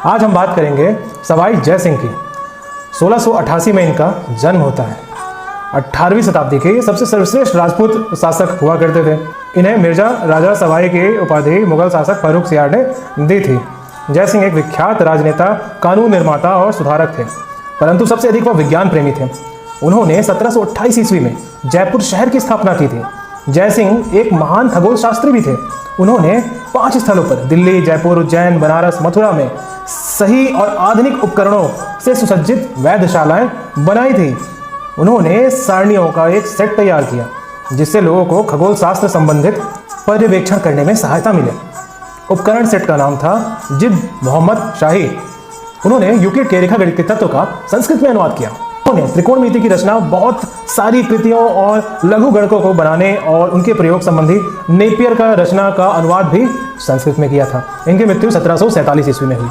आज हम बात करेंगे सवाई जय सिंह की। 1688 में इनका जन्म होता है। 18वीं शताब्दी के ये सबसे सर्वश्रेष्ठ राजपूत शासक हुआ करते थे। इन्हें मिर्जा राजा सवाई की उपाधि मुगल शासक फारूक सियार ने दी थी। जय सिंह एक विख्यात राजनेता, कानून निर्माता और सुधारक थे, परंतु सबसे अधिक वह विज्ञान प्रेमी थे। उन्होंने 1728 ईस्वी में जयपुर शहर की स्थापना की थी। जय सिंह एक महान खगोल शास्त्री भी थे। उन्होंने 5 स्थलों पर दिल्ली, जयपुर, उज्जैन, बनारस, मथुरा में सही और आधुनिक उपकरणों से सुसज्जित वैधशालाएं बनाई थी। उन्होंने सारणियों का एक सेट तैयार किया जिससे लोगों को खगोल शास्त्र संबंधित पर्यवेक्षण करने में सहायता मिले। उपकरण सेट का नाम था जिद मोहम्मद शाही। उन्होंने यूक्लिड के रेखागणित के तत्व का संस्कृत में अनुवाद किया। उन्होंने त्रिकोणमिति की रचना, बहुत सारी कृतियों और लघु गणकों को बनाने और उनके प्रयोग संबंधी नेपियर का रचना का अनुवाद भी संस्कृत में किया था। इनकी मृत्यु 1747 ईस्वी में हुई।